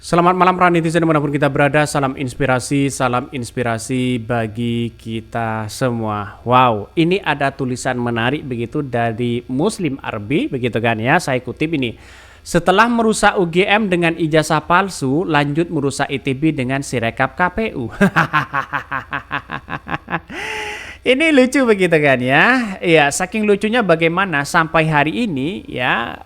Selamat malam para netizen dimanapun kita berada, salam inspirasi bagi kita semua. Wow, ini ada tulisan menarik begitu dari Muslim Arbi begitu kan ya, saya kutip ini. Setelah merusak UGM dengan ijazah palsu, lanjut merusak ITB dengan sirekap KPU. Ini lucu begitu kan ya. Ya, saking lucunya bagaimana sampai hari ini ya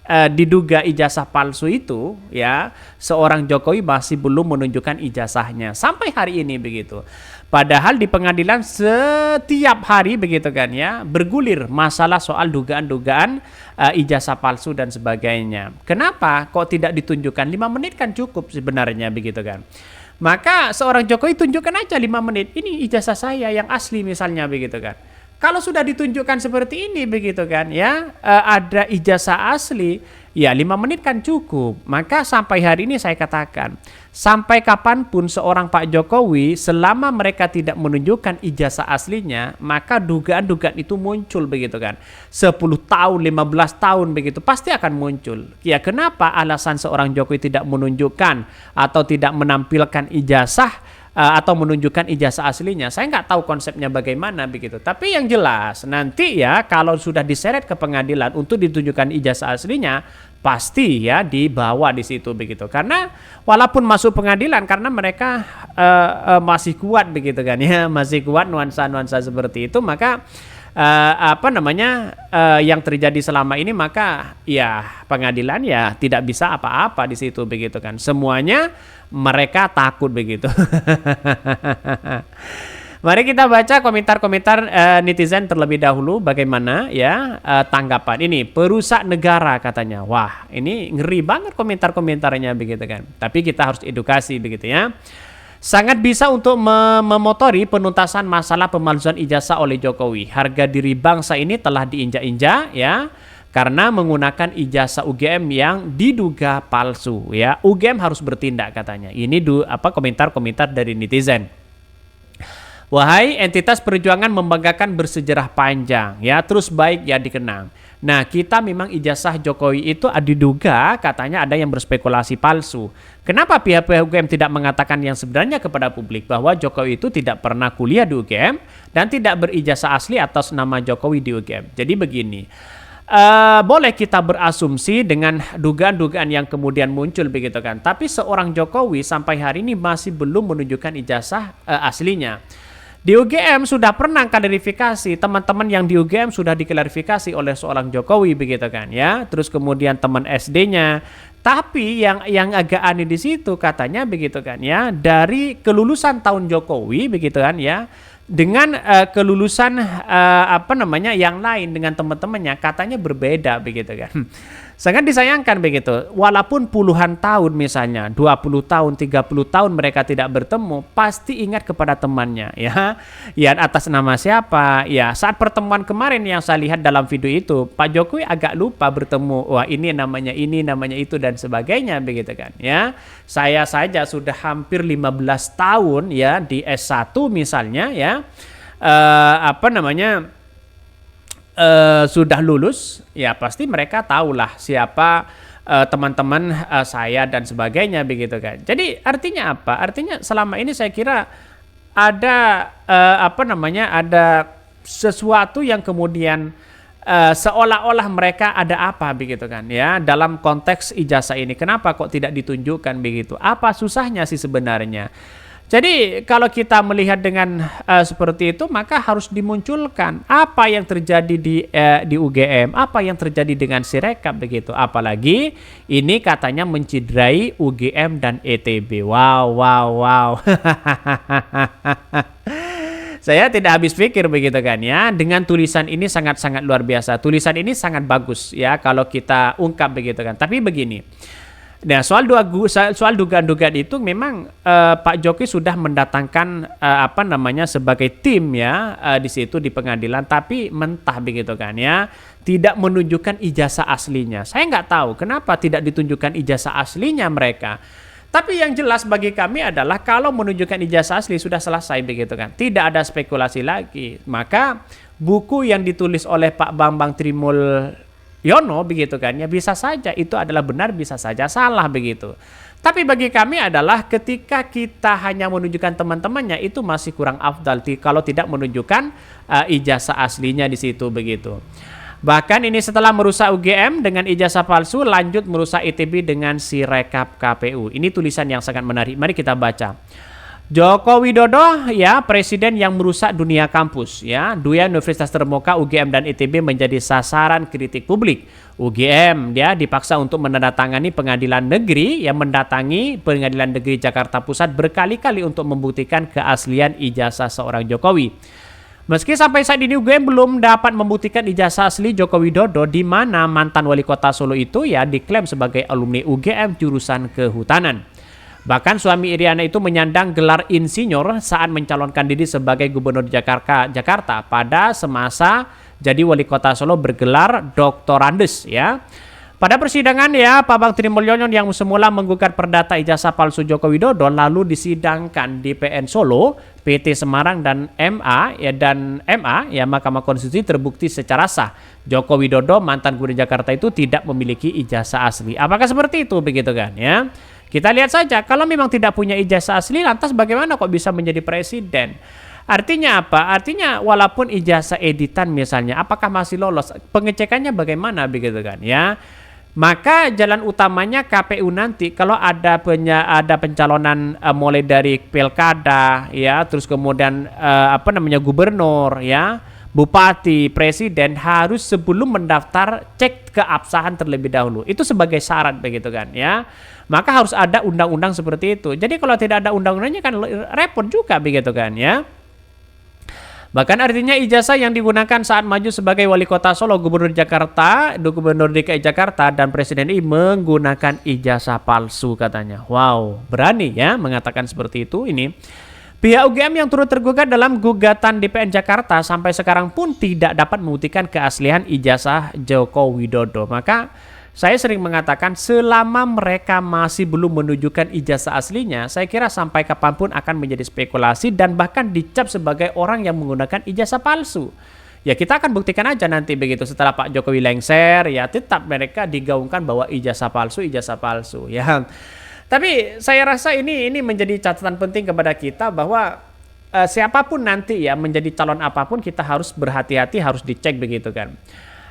diduga ijazah palsu itu ya seorang Jokowi masih belum menunjukkan ijazahnya sampai hari ini begitu. Padahal di pengadilan setiap hari begitu kan ya bergulir masalah soal dugaan-dugaan ijazah palsu dan sebagainya. Kenapa kok tidak ditunjukkan? 5 menit kan cukup sebenarnya begitu kan. Maka seorang Jokowi tunjukkan aja 5 menit. Ini ijazah saya yang asli misalnya begitu kan. Kalau sudah ditunjukkan seperti ini begitu kan ya, ada ijazah asli, ya 5 menit kan cukup. Maka sampai hari ini saya katakan, sampai kapanpun seorang Pak Jokowi selama mereka tidak menunjukkan ijazah aslinya, maka dugaan-dugaan itu muncul begitu kan. 10 tahun, 15 tahun begitu pasti akan muncul. Ya kenapa alasan seorang Jokowi tidak menunjukkan atau tidak menampilkan ijazah atau menunjukkan ijazah aslinya, saya nggak tahu konsepnya bagaimana begitu. Tapi yang jelas nanti ya kalau sudah diseret ke pengadilan untuk ditunjukkan ijazah aslinya, pasti ya dibawa di situ begitu. Karena walaupun masuk pengadilan, karena mereka masih kuat begitu kan ya, masih kuat nuansa-nuansa seperti itu, maka yang terjadi selama ini, maka ya pengadilan ya tidak bisa apa-apa di situ begitu kan. Semuanya mereka takut begitu. Mari kita baca komentar-komentar netizen terlebih dahulu bagaimana ya tanggapan ini. Perusak negara katanya. Wah, ini ngeri banget komentar-komentarnya begitu kan. Tapi kita harus edukasi begitu ya. Sangat bisa untuk memotori penuntasan masalah pemalsuan ijazah oleh Jokowi. Harga diri bangsa ini telah diinjak-injak ya karena menggunakan ijazah UGM yang diduga palsu ya. UGM harus bertindak katanya. Ini komentar-komentar dari netizen. Wahai entitas perjuangan membanggakan bersejarah panjang ya, terus baik ya dikenang. Nah, kita memang ijazah Jokowi itu diduga katanya ada yang berspekulasi palsu. Kenapa pihak-pihak UGM tidak mengatakan yang sebenarnya kepada publik bahwa Jokowi itu tidak pernah kuliah di UGM dan tidak berijazah asli atas nama Jokowi di UGM. Jadi begini, boleh kita berasumsi dengan dugaan-dugaan yang kemudian muncul begitu kan. Tapi seorang Jokowi sampai hari ini masih belum menunjukkan ijazah aslinya. Di UGM sudah pernah klarifikasi, teman-teman yang di UGM sudah diklarifikasi oleh seorang Jokowi begitu kan ya. Terus kemudian teman SD-nya. Tapi yang agak aneh di situ katanya begitu kan ya, dari kelulusan tahun Jokowi begitu kan ya, dengan kelulusan yang lain dengan teman-temannya katanya berbeda begitu kan. Sangat disayangkan begitu. Walaupun puluhan tahun misalnya 20 tahun, 30 tahun mereka tidak bertemu, pasti ingat kepada temannya ya. Ya atas nama siapa? Ya, saat pertemuan kemarin yang saya lihat dalam video itu, Pak Jokowi agak lupa bertemu. Wah, ini, namanya itu dan sebagainya begitu kan ya. Saya saja sudah hampir 15 tahun ya di S1 misalnya ya. Sudah lulus, ya pasti mereka tahulah siapa teman-teman saya dan sebagainya begitu kan. Jadi artinya apa? Artinya selama ini saya kira ada ada sesuatu yang kemudian seolah-olah mereka ada apa begitu kan ya dalam konteks ijazah ini. Kenapa kok tidak ditunjukkan begitu? Apa susahnya sih sebenarnya? Jadi kalau kita melihat dengan seperti itu, maka harus dimunculkan apa yang terjadi di UGM, apa yang terjadi dengan Sirekap begitu. Apalagi ini katanya menciderai UGM dan ITB. Wow. Saya tidak habis pikir begitu kan ya. Dengan tulisan ini sangat-sangat luar biasa. Tulisan ini sangat bagus ya kalau kita ungkap begitu kan. Tapi begini. Nah, soal dugaan-dugaan itu memang Pak Jokowi sudah mendatangkan sebagai tim ya di situ di pengadilan, tapi mentah begitu kan ya, tidak menunjukkan ijazah aslinya. Saya nggak tahu kenapa tidak ditunjukkan ijazah aslinya mereka. Tapi yang jelas bagi kami adalah kalau menunjukkan ijazah asli sudah selesai begitu kan, tidak ada spekulasi lagi. Maka buku yang ditulis oleh Pak Bambang Trimul Yono begitu kan ya, bisa saja itu adalah benar, bisa saja salah begitu. Tapi bagi kami adalah ketika kita hanya menunjukkan teman-temannya itu masih kurang afdal kalau tidak menunjukkan ijazah aslinya di situ begitu. Bahkan ini setelah merusak UGM dengan ijazah palsu, lanjut merusak ITB dengan Sirekap KPU. Ini tulisan yang sangat menarik. Mari kita baca. Joko Widodo ya, presiden yang merusak dunia kampus ya. Dua universitas terbuka UGM dan ITB menjadi sasaran kritik publik. UGM dia dipaksa untuk menandatangani pengadilan negeri yang mendatangi pengadilan negeri Jakarta Pusat berkali-kali untuk membuktikan keaslian ijazah seorang Jokowi. Meski sampai saat ini UGM belum dapat membuktikan ijazah asli Joko Widodo, di mana mantan wali kota Solo itu ya diklaim sebagai alumni UGM jurusan kehutanan. Bahkan suami Iriana itu menyandang gelar insinyur saat mencalonkan diri sebagai gubernur Jakarta pada semasa jadi wali kota Solo bergelar doktorandes ya. Pada persidangan ya, Pak Bang Tri Mulyono yang semula menggugat perdata ijazah palsu Joko Widodo lalu disidangkan di PN Solo, PT Semarang dan MA ya Mahkamah Konstitusi terbukti secara sah Joko Widodo mantan gubernur Jakarta itu tidak memiliki ijazah asli. Apakah seperti itu begitu kan ya? Kita lihat saja kalau memang tidak punya ijazah asli lantas bagaimana kok bisa menjadi presiden? Artinya apa? Artinya walaupun ijazah editan misalnya, apakah masih lolos? Pengecekannya bagaimana begitu kan ya? Maka jalan utamanya KPU nanti kalau ada pencalonan mulai dari pilkada ya, terus kemudian gubernur ya, bupati, presiden harus sebelum mendaftar cek keabsahan terlebih dahulu. Itu sebagai syarat begitu kan ya. Maka harus ada undang-undang seperti itu. Jadi kalau tidak ada undang-undangnya kan repot juga begitu kan ya. Bahkan artinya ijazah yang digunakan saat maju sebagai wali kota Solo, gubernur Jakarta, gubernur DKI Jakarta dan presiden ini menggunakan ijazah palsu katanya. Wow, berani ya mengatakan seperti itu ini. Pihak UGM yang turut tergugat dalam gugatan di PN Jakarta sampai sekarang pun tidak dapat membuktikan keaslian ijazah Joko Widodo. Maka saya sering mengatakan selama mereka masih belum menunjukkan ijazah aslinya, saya kira sampai kapanpun akan menjadi spekulasi dan bahkan dicap sebagai orang yang menggunakan ijazah palsu. Ya kita akan buktikan aja nanti begitu setelah Pak Jokowi lengser, ya tetap mereka digaungkan bahwa ijazah palsu ya. Tapi saya rasa ini menjadi catatan penting kepada kita bahwa siapapun nanti ya menjadi calon apapun kita harus berhati-hati, harus dicek begitu kan.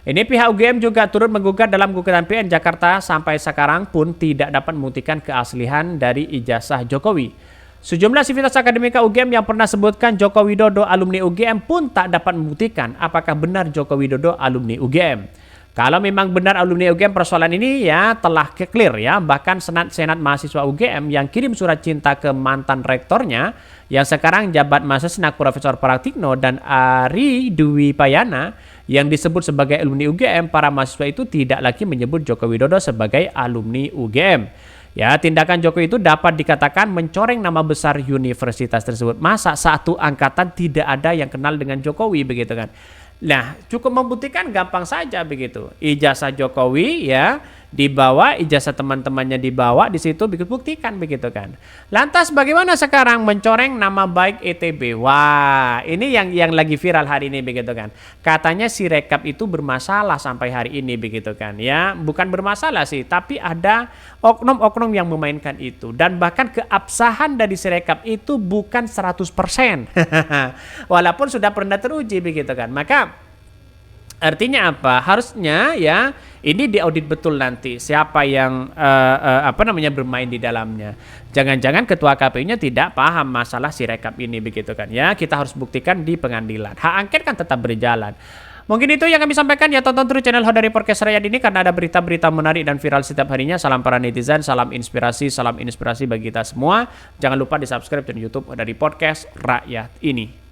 Ini pihak UGM juga turut menggugat dalam gugatan PN Jakarta sampai sekarang pun tidak dapat membuktikan keaslian dari ijazah Jokowi. Sejumlah sivitas akademika UGM yang pernah sebutkan Joko Widodo alumni UGM pun tak dapat membuktikan apakah benar Joko Widodo alumni UGM. Kalau memang benar alumni UGM, persoalan ini ya telah clear ya. Bahkan Senat mahasiswa UGM yang kirim surat cinta ke mantan rektornya yang sekarang jabat Masesnak Profesor Pratikno dan Ari Dwi Payana yang disebut sebagai alumni UGM, para mahasiswa itu tidak lagi menyebut Joko Widodo sebagai alumni UGM. Ya, tindakan Jokowi itu dapat dikatakan mencoreng nama besar universitas tersebut. Masa satu angkatan tidak ada yang kenal dengan Jokowi begitu kan? Nah, cukup membuktikan gampang saja begitu. Ijazah Jokowi ya dibawa, ijazah teman-temannya dibawa, di situ buktikan begitu kan. Lantas bagaimana sekarang mencoreng nama baik ITB? Wah, ini yang lagi viral hari ini begitu kan. Katanya Sirekap itu bermasalah sampai hari ini begitu kan ya. Bukan bermasalah sih, tapi ada oknum-oknum yang memainkan itu dan bahkan keabsahan dari Sirekap itu bukan 100%. Walaupun sudah pernah teruji begitu kan. Maka artinya apa? Harusnya ya ini diaudit betul nanti siapa yang bermain di dalamnya. Jangan-jangan ketua KPU-nya tidak paham masalah Sirekap ini begitu kan ya. Kita harus buktikan di pengadilan. Hak angket kan tetap berjalan. Mungkin itu yang kami sampaikan ya, tonton terus channel Hodari Podcast Rakyat ini karena ada berita-berita menarik dan viral setiap harinya. Salam para netizen, salam inspirasi bagi kita semua. Jangan lupa di subscribe channel YouTube Hodari Podcast Rakyat ini.